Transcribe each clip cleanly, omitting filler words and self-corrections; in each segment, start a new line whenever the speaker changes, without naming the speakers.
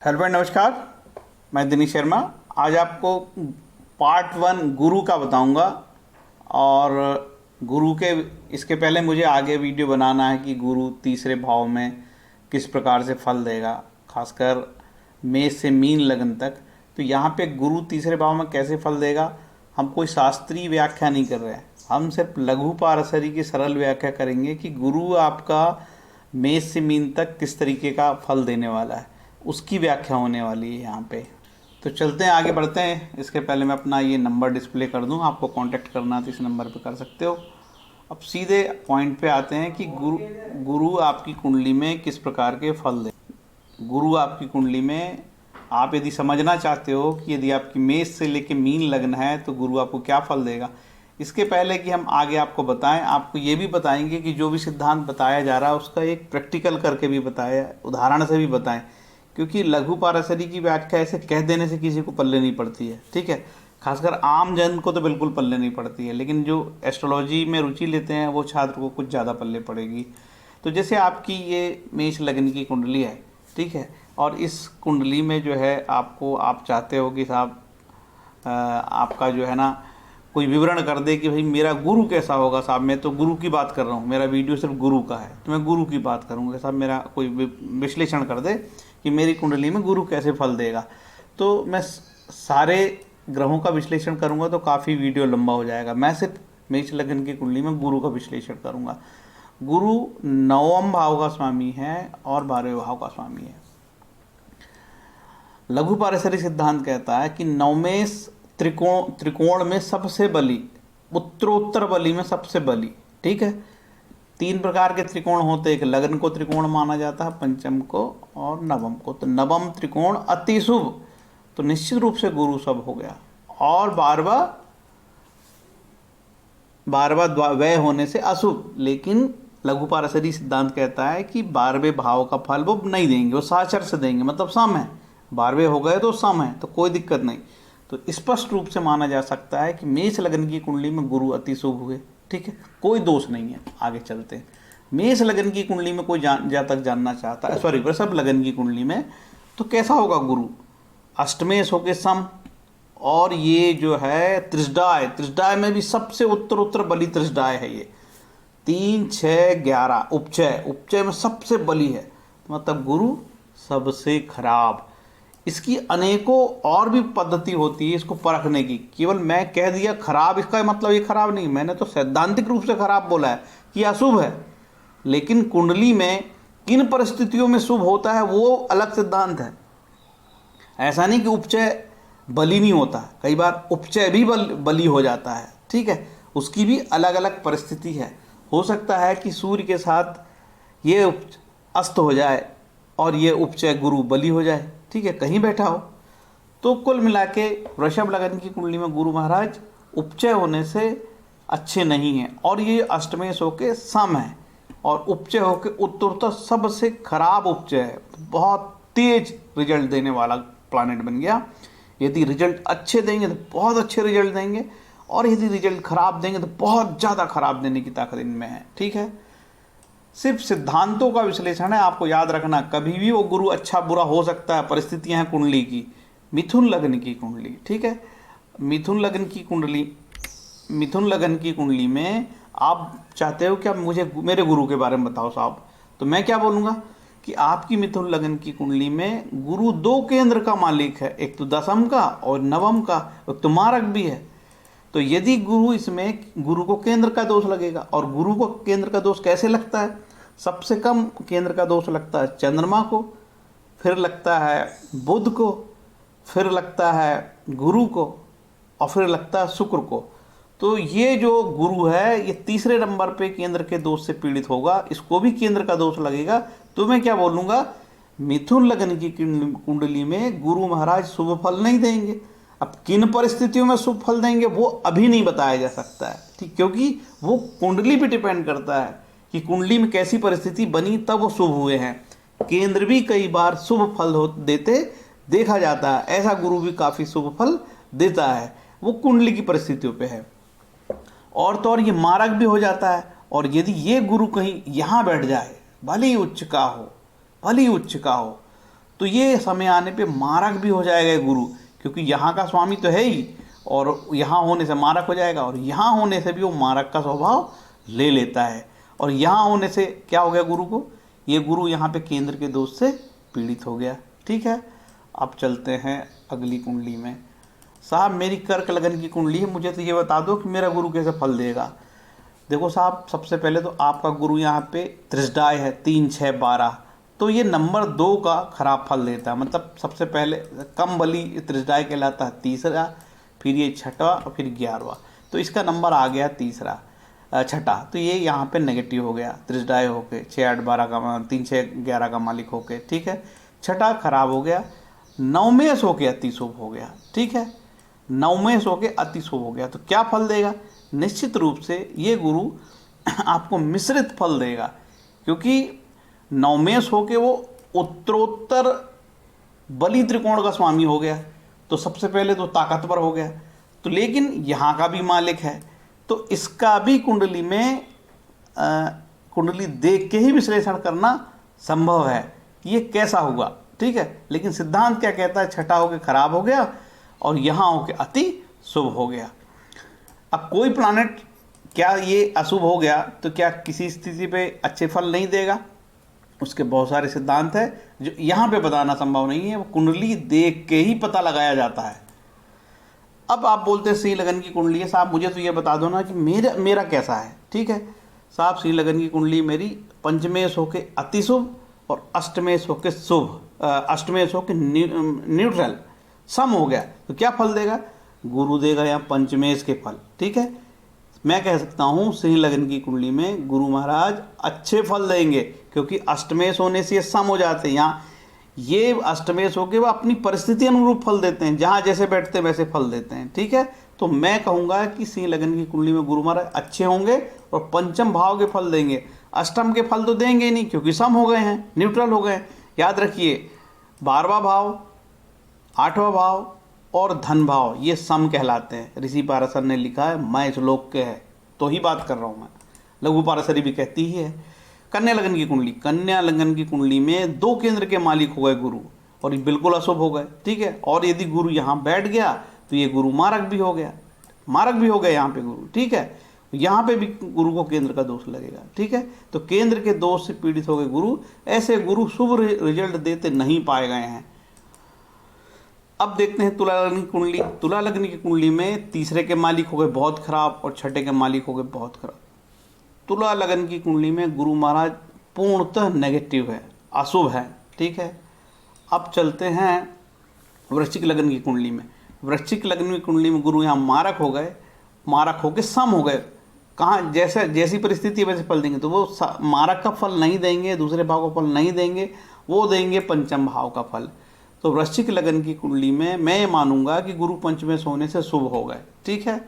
Hello भाई, नमस्कार। मैं दिनेश शर्मा। आज आपको पार्ट 1 गुरु का बताऊंगा। और गुरु के इसके पहले मुझे आगे वीडियो बनाना है कि गुरु तीसरे भाव में किस प्रकार से फल देगा, खासकर मेष से मीन लगन तक। तो यहाँ पे गुरु तीसरे भाव में कैसे फल देगा, हम कोई शास्त्रीय व्याख्या नहीं कर रहे हैं। हम सिर्फ लघु पारसरी की सरल व्याख्या करेंगे कि गुरु आपका मेष से मीन तक किस तरीके का फल देने वाला है, उसकी व्याख्या होने वाली है यहाँ पे। तो चलते हैं, आगे बढ़ते हैं। इसके पहले मैं अपना ये नंबर डिस्प्ले कर दूँ, आपको कांटेक्ट करना है तो इस नंबर पे कर सकते हो। अब सीधे पॉइंट पे आते हैं कि गुरु आपकी कुंडली में किस प्रकार के फल दे। गुरु आपकी कुंडली में, आप यदि समझना चाहते हो कि यदि आपकी मेष से लेके मीन लग्न है तो गुरु आपको क्या फल देगा, इसके पहले कि हम आगे आपको बताएं, आपको ये भी बताएंगे कि जो भी सिद्धांत बताया जा रहा है उसका एक प्रैक्टिकल करके भी बताया, उदाहरण से भी बताएं। क्योंकि लघु पारसरी की व्याख्या ऐसे कह देने से किसी को पल्ले नहीं पड़ती है, ठीक है। खासकर आम जन को तो बिल्कुल पल्ले नहीं पड़ती है, लेकिन जो एस्ट्रोलॉजी में रुचि लेते हैं वो छात्र को कुछ ज़्यादा पल्ले पड़ेगी। तो जैसे आपकी ये मेष लग्न की कुंडली है, ठीक है, और इस कुंडली में जो है आपको, आप चाहते हो कि साहब आपका जो है ना कोई विवरण कर दे कि भाई मेरा गुरु कैसा होगा। साहब मैं तो गुरु की बात कर रहा हूँ, मेरा वीडियो सिर्फ गुरु का है, तो मैं गुरु की बात करूँगा। साहब मेरा कोई विश्लेषण कर दे कि मेरी कुंडली में गुरु कैसे फल देगा। तो मैं सारे ग्रहों का विश्लेषण करूँगा तो काफ़ी वीडियो लंबा हो जाएगा। मैं सिर्फ मेष लग्न की कुंडली में गुरु का विश्लेषण करूँगा। गुरु 9वें भाव का स्वामी है और 12वें भाव का स्वामी है। लघु पारसरी सिद्धांत कहता है कि नवमेश त्रिकोण में सबसे बली, उत्तरोत्तर बली में सबसे बली, ठीक है। 3 प्रकार के त्रिकोण होते हैं, एक लग्न को त्रिकोण माना जाता है, पंचम को और नवम को। तो नवम त्रिकोण अति शुभ, तो निश्चित रूप से गुरु शुभ हो गया। और 12वां व्यय होने से अशुभ, लेकिन लघु पारसरी सिद्धांत कहता है कि 12वें भाव का फल वो नहीं देंगे, वो साचर से देंगे, मतलब सम है। 12वें हो गए तो सम है, तो कोई दिक्कत नहीं। तो स्पष्ट रूप से माना जा सकता है कि मेष लग्न की कुंडली में गुरु अति शुभ हुए, ठीक है, कोई दोष नहीं है। आगे चलते हैं। मेष लग्न की कुंडली में कोई जातक जानना चाहता है, सॉरी वृषभ लग्न की कुंडली में तो कैसा होगा गुरु। अष्टमेश होके सम, और ये जो है त्रिशदाय में भी सबसे उत्तर बली त्रिशदाय है ये। 3, 6, 11 उपचय में सबसे बली है, मतलब गुरु सबसे खराब। इसकी अनेकों और भी पद्धति होती है इसको परखने की। केवल मैं कह दिया खराब, इसका मतलब ये खराब नहीं, मैंने तो सैद्धांतिक रूप से खराब बोला है कि अशुभ है। लेकिन कुंडली में किन परिस्थितियों में शुभ होता है वो अलग सिद्धांत है। ऐसा नहीं कि उपचय बली नहीं होता, कई बार उपचय भी बली हो जाता है, ठीक है। उसकी भी अलग अलग परिस्थिति है। हो सकता है कि सूर्य के साथ ये अस्त हो जाए और ये उपचय गुरु बली हो जाए, ठीक है, कहीं बैठा हो। तो कुल मिला के वृषभ लग्न की कुंडली में गुरु महाराज उपचय होने से अच्छे नहीं हैं, और ये अष्टमेश होके सम है, और उपचय होके उत्तरोत्तर सबसे खराब उपचय है। बहुत तेज रिजल्ट देने वाला प्लानेट बन गया। यदि रिजल्ट अच्छे देंगे तो बहुत अच्छे रिजल्ट देंगे, और यदि रिजल्ट खराब देंगे तो बहुत ज़्यादा खराब देने की ताकत इनमें है, ठीक है। सिर्फ सिद्धांतों का विश्लेषण है, आपको याद रखना। कभी भी वो गुरु अच्छा बुरा हो सकता है, परिस्थितियां हैं कुंडली की। मिथुन लग्न की कुंडली, ठीक है, मिथुन लग्न की कुंडली में आप चाहते हो कि आप मुझे मेरे गुरु के बारे में बताओ साहब, तो मैं क्या बोलूँगा कि आपकी मिथुन लग्न की कुंडली में गुरु 2 केंद्र का मालिक है, एक तो दशम का और नवम का, एक तो मारक भी है। तो यदि गुरु, इसमें गुरु को केंद्र का दोष लगेगा। और गुरु को केंद्र का दोष कैसे लगता है, सबसे कम केंद्र का दोष लगता है चंद्रमा को, फिर लगता है बुध को, फिर लगता है गुरु को, और फिर लगता है शुक्र को। तो ये जो गुरु है ये तीसरे नंबर पे केंद्र के दोष से पीड़ित होगा, इसको भी केंद्र का दोष लगेगा। तो मैं क्या बोलूँगा, मिथुन लग्न की कुंडली में गुरु महाराज शुभ फल नहीं देंगे। अब किन परिस्थितियों में शुभ फल देंगे वो अभी नहीं बताया जा सकता है, ठीक, क्योंकि वो कुंडली पे डिपेंड करता है कि कुंडली में कैसी परिस्थिति बनी तब वो शुभ हुए हैं। केंद्र भी कई बार शुभ फल देते देखा जाता है, ऐसा गुरु भी काफ़ी शुभ फल देता है, वो कुंडली की परिस्थितियों पे है। और तो और ये मारक भी हो जाता है। और यदि ये गुरु कहीं यहाँ बैठ जाए, भले ही उच्च का हो, तो ये समय आने पे मारक भी हो जाएगा ये गुरु, क्योंकि यहाँ का स्वामी तो है ही, और यहाँ होने से मारक हो जाएगा, और यहाँ होने से भी वो मारक का स्वभाव ले लेता है। और यहाँ होने से क्या हो गया गुरु को, ये गुरु यहाँ पे केंद्र के दोष से पीड़ित हो गया। ठीक है, अब चलते हैं अगली कुंडली में। साहब मेरी कर्क लगन की कुंडली है, मुझे तो ये बता दो कि मेरा गुरु कैसे फल देगा। देखो साहब, सबसे पहले तो आपका गुरु यहाँ पे त्रिजडाय है, 3, 6, 12, तो ये नंबर 2 का खराब फल देता है। मतलब सबसे पहले कम बली त्रिजडाय कहलाता है, तीसरा, फिर ये छठा और फिर 11वां, तो इसका नंबर आ गया तीसरा, छठा, तो ये यहाँ पे नेगेटिव हो गया त्रिजडाय होके, 6, 8, 12 का 3, 6, 11 का मालिक होके। ठीक है, छठा खराब हो गया, नवमेश होके अति शुभ हो गया। ठीक है, नवमेश होके अति शुभ हो गया, तो क्या फल देगा, निश्चित रूप से ये गुरु आपको मिश्रित फल देगा, क्योंकि नवमेश होके वो उत्तरोत्तर बलि त्रिकोण का स्वामी हो गया, तो सबसे पहले तो ताकतवर हो गया, तो लेकिन यहाँ का भी मालिक है, तो इसका भी कुंडली में कुंडली देख के ही विश्लेषण करना संभव है कि ये कैसा हुआ। ठीक है, लेकिन सिद्धांत क्या कहता है, छठा होके खराब हो गया और यहाँ होके अति शुभ हो गया। अब कोई प्लानेट क्या ये अशुभ हो गया तो क्या किसी स्थिति पे अच्छे फल नहीं देगा, उसके बहुत सारे सिद्धांत है जो यहाँ पे बताना संभव नहीं है, वो कुंडली देख के ही पता लगाया जाता है। अब आप बोलते हैं सिंह लगन की कुंडली है, साहब मुझे तो ये बता दो ना कि मेरा कैसा है। ठीक है साहब, सिंह लगन की कुंडली मेरी पंचमेश होके अति शुभ और अष्टमेश होके शुभ, अष्टमेश होके न्यूट्रल सम हो गया, तो क्या फल देगा, गुरु देगा यहाँ पंचमेश के फल। ठीक है, मैं कह सकता हूँ सिंह लगन की कुंडली में गुरु महाराज अच्छे फल देंगे, क्योंकि अष्टमेश होने से ये सम हो जाते हैं। यहाँ ये अष्टमेश होके वो अपनी परिस्थिति अनुरूप फल देते हैं, जहाँ जैसे बैठते हैं वैसे फल देते हैं। ठीक है, तो मैं कहूँगा कि सिंह लगन की कुंडली में गुरु महाराज अच्छे होंगे और पंचम भाव के फल देंगे, अष्टम के फल तो देंगे नहीं, क्योंकि सम हो गए हैं, न्यूट्रल हो गए हैं। याद रखिए 12वां भाव, 8वां भाव और धन भाव ये सम कहलाते हैं। ऋषि पाराशर ने लिखा है, मैं श्लोक के है तो ही बात कर रहा हूँ मैं, लघु पाराशरी भी कहती ही है। कन्या लगन की कुंडली, कन्या लगन की कुंडली में 2 केंद्र के मालिक हो गए गुरु, और ये बिल्कुल अशुभ हो गए। ठीक है, और यदि गुरु यहाँ बैठ गया तो ये गुरु मारक भी हो गया, यहाँ पे गुरु। ठीक है, यहाँ पे भी गुरु को केंद्र का दोष लगेगा। ठीक है, तो केंद्र के दोष से पीड़ित हो गए गुरु, ऐसे गुरु शुभ रिजल्ट देते नहीं पाए गए हैं। अब देखते हैं तुला लग्न की कुंडली। तुला लग्न की कुंडली में तीसरे के मालिक हो गए बहुत खराब और छठे के मालिक हो गए बहुत खराब। तुला लग्न की कुंडली में गुरु महाराज पूर्णतः नेगेटिव है, अशुभ है। ठीक है, अब चलते हैं वृश्चिक लग्न की कुंडली में। वृश्चिक लग्न की कुंडली में गुरु यहाँ मारक हो गए, मारक होके सम हो गए। कहाँ जैसी परिस्थिति वैसे फल देंगे, तो वो मारक का फल नहीं देंगे, दूसरे भाव का फल नहीं देंगे, वो देंगे पंचम भाव का फल। तो वृश्चिक लगन की कुंडली में मैं ये मानूंगा कि गुरु पंचमेश होने से शुभ हो गए। ठीक है,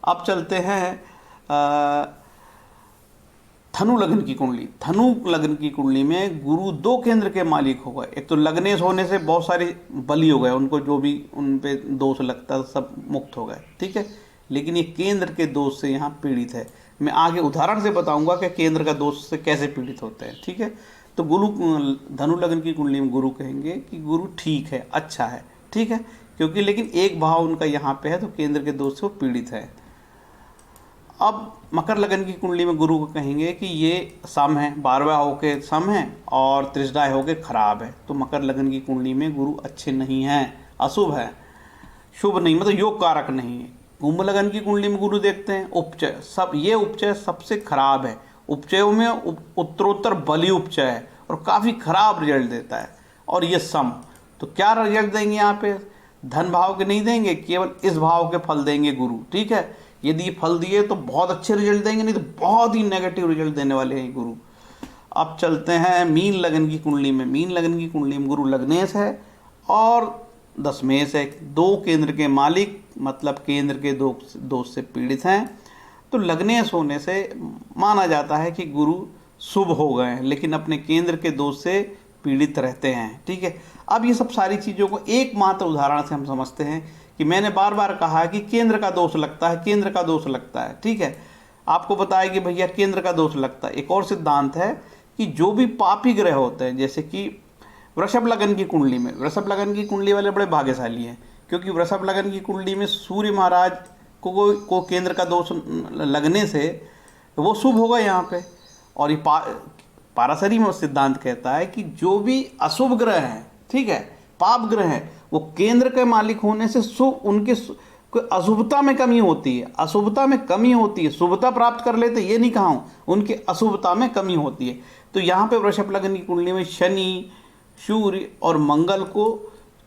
अब चलते हैं धनु लगन की कुंडली। धनु लगन की कुंडली में गुरु 2 केंद्र के मालिक हो गए। एक तो लग्नेश होने से बहुत सारे बली हो गए, उनको जो भी उन पे दोष लगता सब मुक्त हो गए। ठीक है, लेकिन ये केंद्र के दोष से यहाँ पीड़ित है। मैं आगे उदाहरण से बताऊंगा कि केंद्र का दोष से कैसे पीड़ित होते हैं। ठीक है, तो गुरु धनु लगन की कुंडली में गुरु कहेंगे कि गुरु ठीक है, अच्छा है। ठीक है, क्योंकि लेकिन एक भाव उनका यहाँ पे है तो केंद्र के दोष से वो पीड़ित है। अब मकर लगन की कुंडली में गुरु को कहेंगे कि ये सम है, 12वां होके सम है और त्रिजडाय होके खराब है। तो मकर लगन की कुंडली में गुरु अच्छे नहीं हैं, अशुभ है, शुभ नहीं, मतलब योग कारक नहीं है। कुंभ लगन की कुंडली में गुरु देखते हैं उपचय, सब ये उपचय सबसे खराब है। उपचयों में उत्तरोत्तर बली उपचय है और काफ़ी खराब रिजल्ट देता है, और ये सम। तो क्या रिजल्ट देंगे यहाँ पे, धन भाव के नहीं देंगे, केवल इस भाव के फल देंगे गुरु। ठीक है, यदि फल दिए तो बहुत अच्छे रिजल्ट देंगे, नहीं तो बहुत ही नेगेटिव रिजल्ट देने वाले हैं गुरु। अब चलते हैं मीन लगन की कुंडली में। मीन लगन की कुंडली में गुरु लग्नेश है और दशमेश है, 2 केंद्र के मालिक, मतलब केंद्र के दोष से पीड़ित हैं। तो लग्नेश होने से माना जाता है कि गुरु शुभ हो गए हैं, लेकिन अपने केंद्र के दोष से पीड़ित रहते हैं। ठीक है, अब ये सब सारी चीज़ों को एकमात्र उदाहरण से हम समझते हैं कि मैंने बार बार कहा कि केंद्र का दोष लगता है, केंद्र का दोष लगता है। ठीक है, आपको बताया कि भैया केंद्र का दोष लगता है। एक और सिद्धांत है कि जो भी पापी ग्रह होते हैं, जैसे कि वृषभ लगन की कुंडली में, वृषभ लगन की कुंडली वाले बड़े भाग्यशाली हैं, क्योंकि वृषभ लगन की कुंडली में सूर्य महाराज को केंद्र का दोष लगने से वो शुभ होगा यहाँ पे। और ये पाराशरी में सिद्धांत कहता है कि जो भी अशुभ ग्रह हैं, ठीक है, पाप ग्रह हैं, वो केंद्र के मालिक होने से शुभ, उनके कोई अशुभता में कमी होती है, अशुभता में कमी होती है, शुभता प्राप्त कर लेते, ये नहीं कहा हूँ, उनके अशुभता में कमी होती है। तो यहाँ पे वृषभ लगन की कुंडली में शनि, सूर्य और मंगल को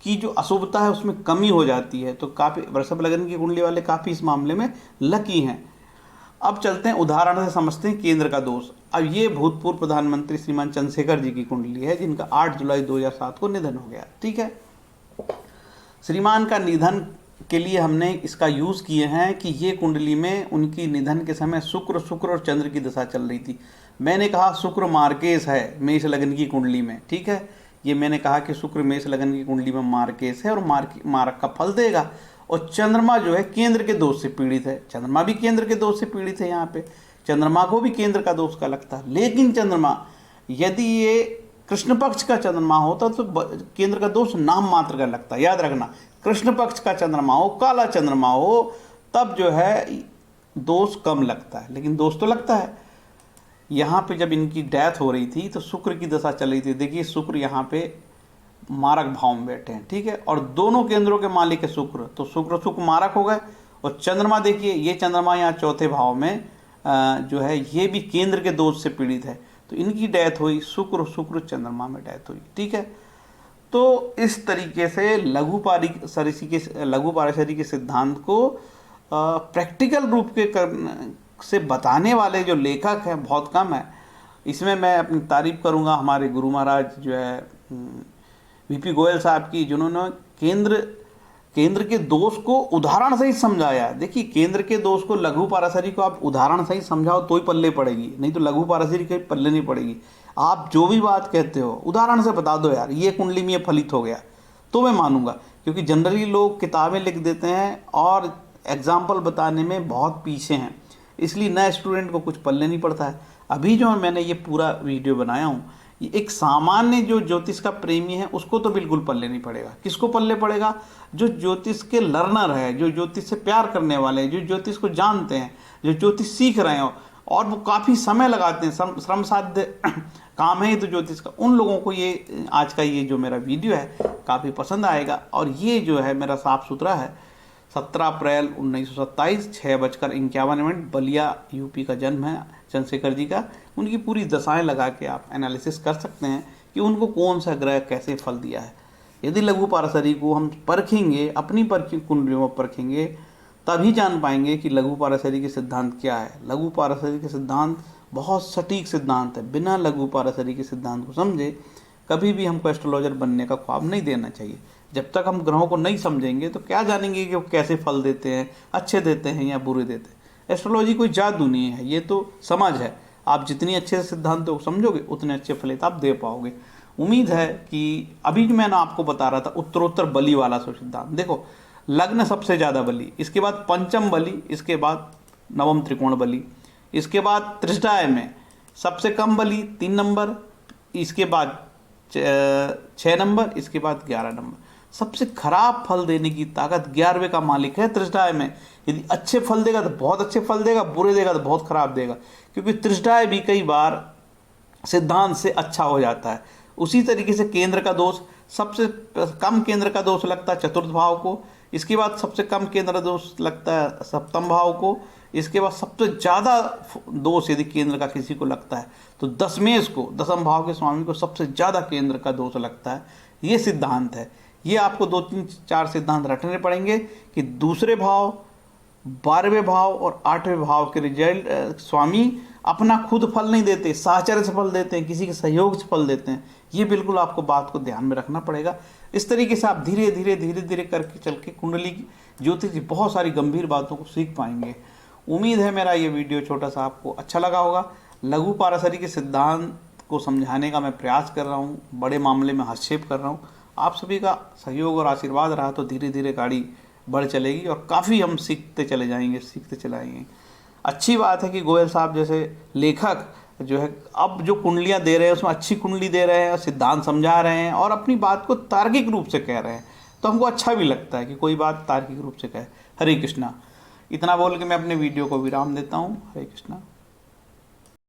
की जो अशुभता है उसमें कमी हो जाती है। तो काफ़ी वृषभ लगन की कुंडली वाले काफ़ी इस मामले में लकी हैं। अब चलते हैं उदाहरण से समझते हैं केंद्र का दोष। अब ये भूतपूर्व प्रधानमंत्री श्रीमान चंद्रशेखर जी की कुंडली है, जिनका 8 जुलाई 2007 को निधन हो गया, ठीक है। श्रीमान का निधन के लिए हमने इसका यूज़ किए हैं कि ये कुंडली में उनकी निधन के समय शुक्र और चंद्र की दशा चल रही थी। मैंने कहा शुक्र मार्केश है मेष लगन की कुंडली में, ठीक है, ये मैंने कहा कि शुक्र मेष लगन की कुंडली में मार्केश है और मार्क का फल देगा। और चंद्रमा जो है केंद्र के दोष से पीड़ित है, चंद्रमा भी केंद्र के दोष से पीड़ित है। यहाँ पे चंद्रमा को भी केंद्र का दोष का लगता है, लेकिन चंद्रमा यदि ये कृष्ण पक्ष का चंद्रमा होता तो केंद्र का दोष नाम मात्र का लगता है। याद रखना, कृष्ण पक्ष का चंद्रमा हो, काला चंद्रमा हो, तब जो है दोष कम लगता है, लेकिन दोष तो लगता है। यहाँ पे जब इनकी डेथ हो रही थी तो शुक्र की दशा चल रही थी। देखिए शुक्र यहाँ पे मारक भाव में बैठे हैं, ठीक है, और दोनों केंद्रों के मालिक है शुक्र, तो शुक्र मारक हो गए। और चंद्रमा देखिए, ये चंद्रमा यहाँ चौथे भाव में जो है ये भी केंद्र के दोष से पीड़ित है। तो इनकी डेथ हुई शुक्र चंद्रमा में डेथ हुई, ठीक है। तो इस तरीके से लघु पाराशरी के सिद्धांत को प्रैक्टिकल रूप से बताने वाले जो लेखक हैं बहुत कम है। इसमें मैं अपनी तारीफ करूंगा हमारे गुरु महाराज जो है वीपी गोयल साहब की, जिन्होंने केंद्र के दोष को उदाहरण सहित समझाया। देखिए केंद्र के दोष को लघु पाराशरी को आप उदाहरण सहित समझाओ तो ही पल्ले पड़ेगी, नहीं तो लघु पाराशरी के पल्ले नहीं पड़ेगी। आप जो भी बात कहते हो उदाहरण से बता दो, यार ये कुंडली में ये फलित हो गया तो मैं मानूंगा। क्योंकि जनरली लोग किताबें लिख देते हैं और एग्जाम्पल बताने में बहुत पीछे हैं, इसलिए नए स्टूडेंट को कुछ पल्ले नहीं पड़ता है। अभी जो मैंने ये पूरा वीडियो बनाया हूँ, ये एक सामान्य जो ज्योतिष का प्रेमी है उसको तो बिल्कुल पल्ले नहीं पड़ेगा। किसको पल्ले पड़ेगा? जो ज्योतिष के लर्नर है, जो ज्योतिष से प्यार करने वाले हैं, जो ज्योतिष को जानते हैं, जो ज्योतिष सीख रहे हो और वो काफ़ी समय लगाते हैं, श्रम साध्य काम है तो ज्योतिष का, उन लोगों को ये आज का ये जो मेरा वीडियो है काफ़ी पसंद आएगा। और ये जो है मेरा साफ सुथरा है, 17 अप्रैल 1927 6:51 बलिया यूपी का जन्म है चंद्रशेखर जी का। उनकी पूरी दशाएं लगा के आप एनालिसिस कर सकते हैं कि उनको कौन सा ग्रह कैसे फल दिया है। यदि लघु पाराशरी को हम परखेंगे, अपनी कुंडलियों में परखेंगे, तभी जान पाएंगे कि लघु पाराशरी के सिद्धांत क्या है। लघु पाराशरी के सिद्धांत बहुत सटीक सिद्धांत है। बिना लघु पाराशरी के सिद्धांत को समझे कभी भी हमको एस्ट्रोलॉजर बनने का ख्वाब नहीं देना चाहिए। जब तक हम ग्रहों को नहीं समझेंगे तो क्या जानेंगे कि वो कैसे फल देते हैं, अच्छे देते हैं या बुरे देते हैं। एस्ट्रोलॉजी कोई जादू नहीं है, ये तो समझ है। आप जितनी अच्छे से सिद्धांतों को समझोगे उतने अच्छे फलित आप दे पाओगे। उम्मीद है कि अभी जो मैंने आपको बता रहा था उत्तरोत्तर बली वाला सिद्धांत, देखो लग्न सबसे ज़्यादा बली, इसके बाद पंचम बली, इसके बाद नवम त्रिकोण बली, इसके बाद त्रिष्ठाय में सबसे कम बली 3 नंबर, इसके बाद 6 नंबर, इसके बाद 11 नंबर। सबसे खराब फल देने की ताकत 11वें का मालिक है त्रिष्ठाय में। यदि अच्छे फल देगा तो बहुत अच्छे फल देगा, बुरे देगा तो बहुत खराब देगा, क्योंकि त्रिष्ठाय भी कई बार सिद्धांत से अच्छा हो जाता है। उसी तरीके से केंद्र का दोष, सबसे कम केंद्र का दोष लगता है चतुर्थ भाव को, इसके बाद सबसे कम केंद्र दोष लगता है सप्तम भाव को, इसके बाद सबसे ज़्यादा दोष यदि केंद्र का किसी को लगता है तो दशमेश को, दसम भाव के स्वामी को सबसे ज़्यादा केंद्र का दोष लगता है। ये सिद्धांत है। ये आपको 2, 3, 4 सिद्धांत रटने पड़ेंगे कि दूसरे भाव, 12वें भाव और 8वें भाव के रिजल्ट स्वामी अपना खुद फल नहीं देते, साहचर्य से फल देते हैं, किसी के सहयोग से फल देते हैं। ये बिल्कुल आपको बात को ध्यान में रखना पड़ेगा। इस तरीके से आप धीरे धीरे करके चल के कुंडली की ज्योतिष की बहुत सारी गंभीर बातों को सीख पाएंगे। उम्मीद है मेरा ये वीडियो छोटा सा आपको अच्छा लगा होगा। लघु पाराशरी के सिद्धांत को समझाने का मैं प्रयास कर रहा हूँ, बड़े मामले में हस्तक्षेप कर रहा हूँ। आप सभी का सहयोग और आशीर्वाद रहा तो धीरे धीरे गाड़ी बढ़ चलेगी और काफ़ी हम सीखते चले जाएंगे। अच्छी बात है कि गोयल साहब जैसे लेखक जो है अब जो कुंडलियाँ दे रहे हैं उसमें अच्छी कुंडली दे रहे हैं, सिद्धांत समझा रहे हैं और अपनी बात को तार्किक रूप से कह रहे हैं, तो हमको अच्छा भी लगता है कि कोई बात तार्किक रूप से कहे। हरे कृष्णा। इतना बोल के मैं अपने वीडियो को विराम देता हूँ। हरे कृष्णा।